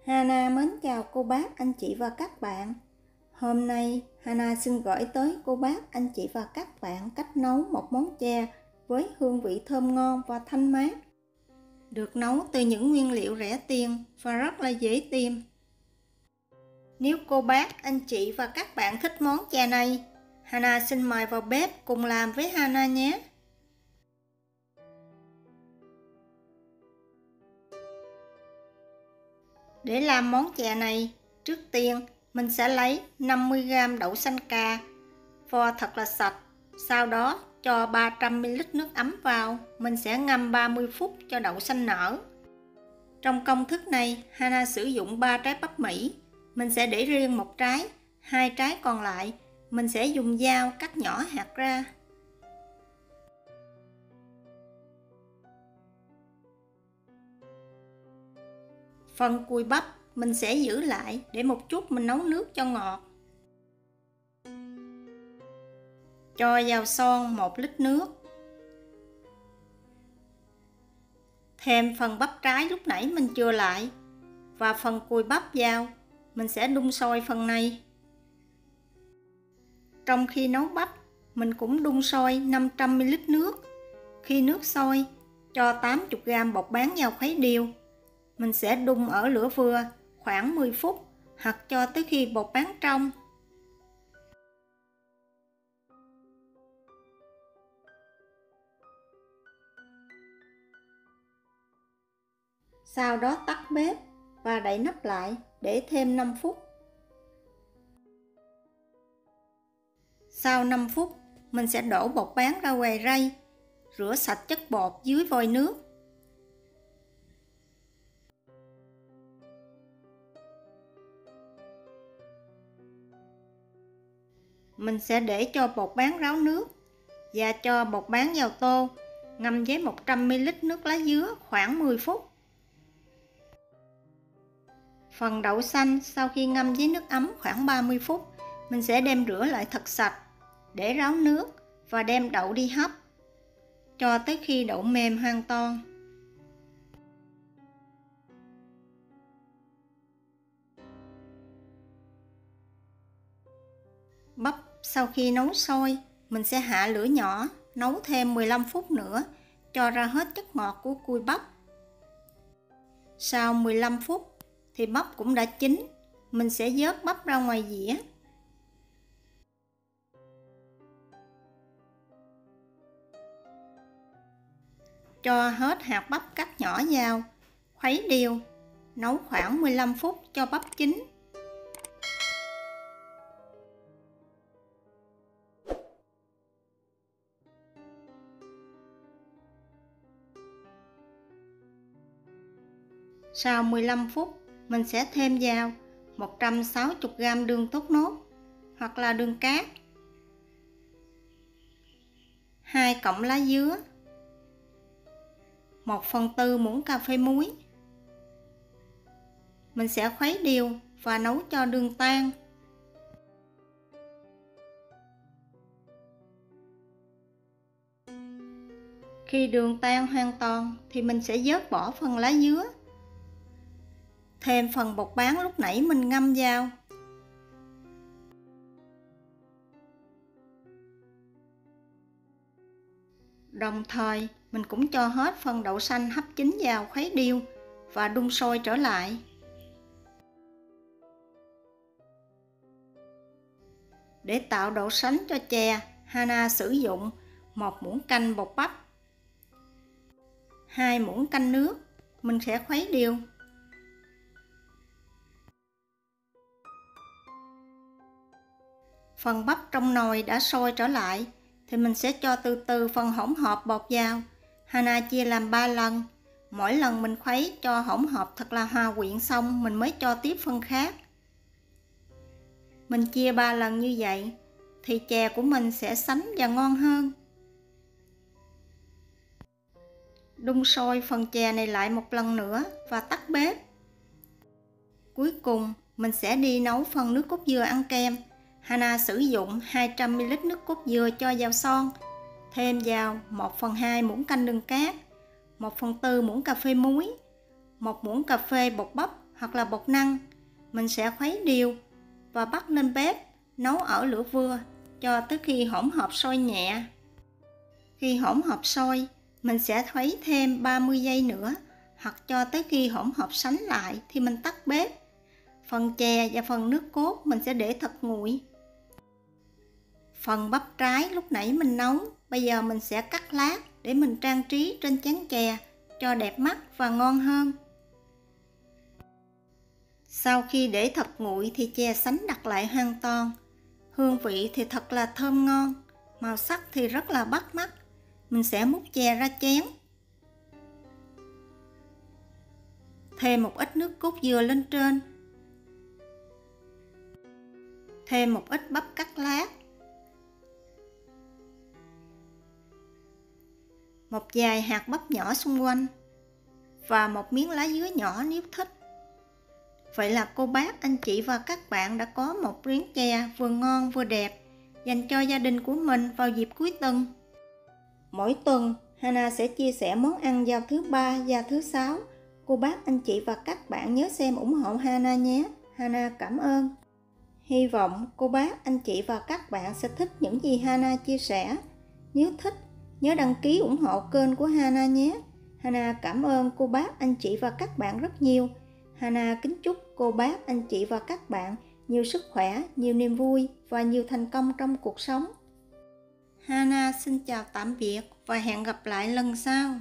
Hana mến chào cô bác, anh chị và các bạn. Hôm nay Hana xin gửi tới cô bác, anh chị và các bạn cách nấu một món chè với hương vị thơm ngon và thanh mát. Được nấu từ những nguyên liệu rẻ tiền và rất là dễ tìm. Nếu cô bác, anh chị và các bạn thích món chè này, Hana xin mời vào bếp cùng làm với Hana nhé. Để làm món chè này, trước tiên mình sẽ lấy 50g đậu xanh cà, vo thật là sạch. Sau đó cho 300ml nước ấm vào, mình sẽ ngâm 30 phút cho đậu xanh nở. Trong công thức này, Hana sử dụng 3 trái bắp Mỹ. Mình sẽ để riêng một trái, 2 trái còn lại mình sẽ dùng dao cắt nhỏ hạt ra. Phần cùi bắp mình sẽ giữ lại để một chút mình nấu nước cho ngọt. Cho vào son 1 lít nước. Thêm phần bắp trái lúc nãy mình chừa lại và phần cùi bắp vào, mình sẽ đun sôi phần này. Trong khi nấu bắp, mình cũng đun sôi 500ml nước. Khi nước sôi, cho 80g bột bán vào khuấy đều. Mình sẽ đun ở lửa vừa khoảng 10 phút hoặc cho tới khi bột bán trong. Sau đó tắt bếp và đậy nắp lại để thêm 5 phút. Sau 5 phút, mình sẽ đổ bột bán ra quầy rây, rửa sạch chất bột dưới vòi nước. Mình sẽ để cho bột bán ráo nước và cho bột bán vào tô, ngâm với 100ml nước lá dứa khoảng 10 phút. Phần đậu xanh sau khi ngâm với nước ấm khoảng 30 phút, mình sẽ đem rửa lại thật sạch, để ráo nước và đem đậu đi hấp, cho tới khi đậu mềm hoàn toàn. Bắp sau khi nấu sôi, mình sẽ hạ lửa nhỏ, nấu thêm 15 phút nữa, cho ra hết chất ngọt của cùi bắp. Sau 15 phút thì bắp cũng đã chín, mình sẽ vớt bắp ra ngoài dĩa. Cho hết hạt bắp cắt nhỏ vào, khuấy đều, nấu khoảng 15 phút cho bắp chín. Sau 15 phút, mình sẽ thêm vào 160g đường tốt nốt hoặc là đường cát, 2 cọng lá dứa, 1/4 muỗng cà phê muối. Mình sẽ khuấy đều và nấu cho đường tan. Khi đường tan hoàn toàn thì mình sẽ vớt bỏ phần lá dứa. Thêm phần bột bán lúc nãy mình ngâm vào. Đồng thời mình cũng cho hết phần đậu xanh hấp chín vào khuấy đều và đun sôi trở lại. Để tạo độ sánh cho chè, Hana sử dụng 1 muỗng canh bột bắp, 2 muỗng canh nước, mình sẽ khuấy đều. Phần bắp trong nồi đã sôi trở lại thì mình sẽ cho từ từ phần hỗn hợp bột vào. Hana chia làm 3 lần. Mỗi lần mình khuấy cho hỗn hợp thật là hòa quyện xong mình mới cho tiếp phần khác. Mình chia 3 lần như vậy thì chè của mình sẽ sánh và ngon hơn. Đun sôi phần chè này lại một lần nữa và tắt bếp. Cuối cùng mình sẽ đi nấu phần nước cốt dừa ăn kem. Hana sử dụng 200ml nước cốt dừa cho vào son, thêm vào 1/2 muỗng canh đường cát, 1/4 muỗng cà phê muối, 1 muỗng cà phê bột bắp hoặc là bột năng. Mình sẽ khuấy đều và bắt lên bếp, nấu ở lửa vừa cho tới khi hỗn hợp sôi nhẹ. Khi hỗn hợp sôi, mình sẽ khuấy thêm 30 giây nữa, hoặc cho tới khi hỗn hợp sánh lại thì mình tắt bếp. Phần chè và phần nước cốt mình sẽ để thật nguội. Phần bắp trái lúc nãy mình nấu, bây giờ mình sẽ cắt lát để mình trang trí trên chén chè cho đẹp mắt và ngon hơn. Sau khi để thật nguội thì chè sánh đặt lại hoàn toàn. Hương vị thì thật là thơm ngon, màu sắc thì rất là bắt mắt. Mình sẽ múc chè ra chén. Thêm một ít nước cốt dừa lên trên. Thêm một ít bắp cắt lát. Một vài hạt bắp nhỏ xung quanh. Và một miếng lá dứa nhỏ nếu thích. Vậy là cô bác, anh chị và các bạn đã có một chén chè vừa ngon vừa đẹp dành cho gia đình của mình vào dịp cuối tuần. Mỗi tuần, Hana sẽ chia sẻ món ăn vào thứ Ba và thứ Sáu. Cô bác, anh chị và các bạn nhớ xem ủng hộ Hana nhé. Hana cảm ơn. Hy vọng cô bác, anh chị và các bạn sẽ thích những gì Hana chia sẻ. Nếu thích, nhớ đăng ký ủng hộ kênh của Hana nhé. Hana cảm ơn cô bác, anh chị và các bạn rất nhiều. Hana kính chúc cô bác, anh chị và các bạn nhiều sức khỏe, nhiều niềm vui và nhiều thành công trong cuộc sống. Hana xin chào tạm biệt và hẹn gặp lại lần sau.